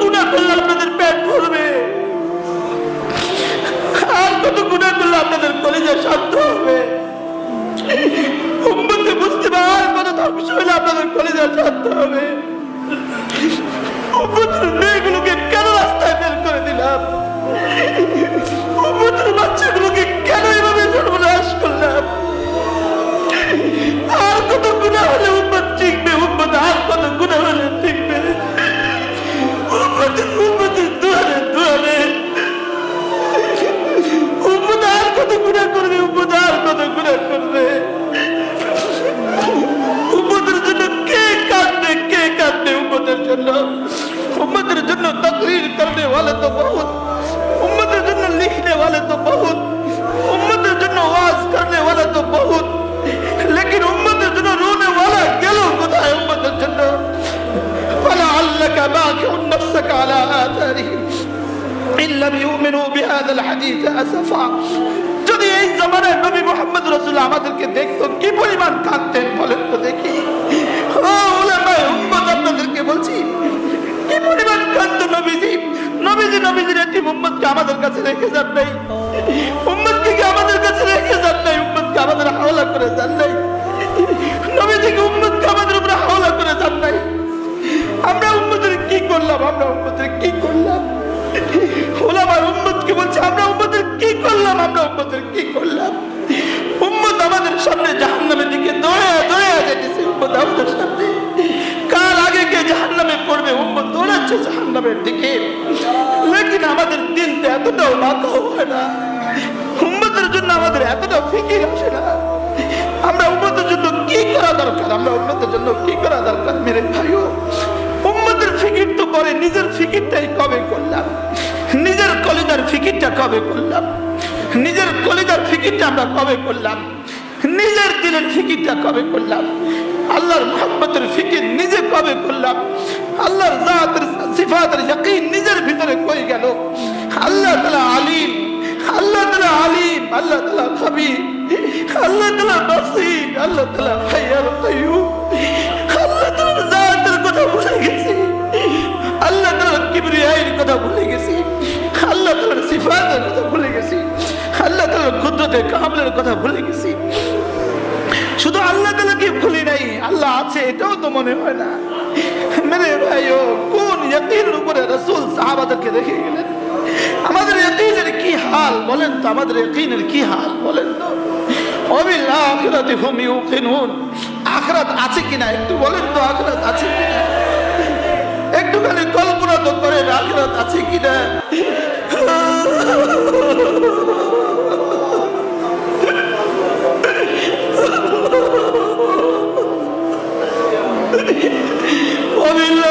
গুনাহ করলে আপনাদের পেট ভরবে? আর কত গুনাহ করলে আপনাদের কলিজা শান্ত হবে? উম্মতে মুসলিমা আর কত ধ্বংস হলে আপনাদের কলিজা শান্ত হবে? উম্মতের মেয়েগুলোকে কেন রাস্তায় বের করে দিলাম? উম্মতের বাচ্চাগুলোকে কেন এভাবে সর্বনাশ করলাম? আর কত গুনাহ হলে উম্মত টিকবে? উম্মত আর কত গুনাহ হলে টিকবে? উম্মতের দুয়ারে দুয়ারে উম্মত আর কত গুনাহ করবে? উম্মত আর কত গুনাহ করবে? উম্মতের জন্য কে কাঁদবে? কে কাঁদবে উম্মতের জন্য? उम्मतेर जन्नो तकरीर करने वाले तो बहुत, उम्मतेर जन्नो लिखने वाले तो बहुत, उम्मतेर जन्नो वाज करने वाला तो बहुत, लेकिन उम्मतेर जन्नो रोने वाला गेलो कोथाय? उम्मतेर जन्नो फलअल्लक बाकिउन नफ्सक अला आथारिहिम इन लम युमिनू बिहादाल हदीस असफा। যদি এই জামানায় নবী মুহাম্মদ রাসূলুল্লাহ আমাদেরকে দেখতো কি পরিমাণ কাঁদতেন বলেন তো দেখি। ও উলামায়ে উম্মত, আপনাদেরকে বলছি কি পরিমাণ কাঁদতো নবীজি। নবীজির এতিম উম্মতকে আমাদের কাছে রেখে যান নাই, উম্মতকে আমাদের কাছে রেখে যান নাই, উম্মতকে আমাদের হাওলা করে যান নাই, নবীজিকে উম্মতকে আমাদের উপরে হাওলা করে যান নাই। আমরা উম্মতের কি করলাম? আমরা উম্মতের কি করলাম? ওলামায়ে উম্মতকে বলছে আমরা উম্মতের কি করলাম? আমরা উম্মতের কি করলাম? উম্মত আমাদের সামনে জাহান্নামের দিকে দৌড়ে দৌড়ে যেতেছে। উম্মত আমাদের সামনে কার আগে কে জাহান্নামে পড়বে? উম্মত দৌড়াচ্ছে জাহান্নামের দিকে। লেকিন আমাদের দিন তো এতটাও মাথাও হয় না, উম্মতের জন্য আমাদের এতটাও ফিকির আসে না। আমরা উম্মতের জন্য কি করা দরকার? আমরা উম্মতের জন্য কি করা দরকার? মেরে ভাইও, উম্মতের ফিকির তো করে, নিজের ফিকিরটাই কবে করলাম? নিজের কলিজার ফিকিরটা কবে করলাম? নিজের কলিজার ফিকিরটা আমরা কবে করলাম? নিজের দিলের ফিকিরটা কবে করলাম? আল্লাহর মুহাব্বতের ফিকির নিজে কবে করলাম? আল্লাহর জাতের সিফাতের ইয়াকিন নিজের ভিতরে কই গেল? আল্লাহ তাআলা আলিম, আল্লাহ তাআলা আলিম, আল্লাহ তাআলা খবীর, আল্লাহ তাআলা বাসীর, আল্লাহ তাআলা হাইয়ুল কাইয়ুম। আল্লাহ তাআলার জাতের কথা ভুলে গেছি, আল্লাহ তাআলার কিবরিয়ার কথা ভুলে গেছি, আল্লাহ তাআলার সিফাতের কথা ভুলে গেছি, আল্লাহ তাআলার কুদরতে কামলের কথা ভুলে গেছি। শুধু আল্লাহ তাআলাকে ভুলি নাই, আল্লাহ আছে এটাও তো মনে হয় না। মেরে ভাইও, কোন ইয়াকিনের উপরে রাসূল সাহাবাদেরকে রেখে গেলেন? আমাদের ইয়াকিনের কি হাল বলেন তো? আমাদের ইয়াকিনের কি হাল বলেন তো? ওয়াবিল আখিরাতি হুম ইউকিনুন। আখিরাত আছে কিনা একটু বলেন তো? আখিরাত আছে কিনা একটুখানি কল্পনা তো করেন, আখিরাত আছে কিনা? وبالله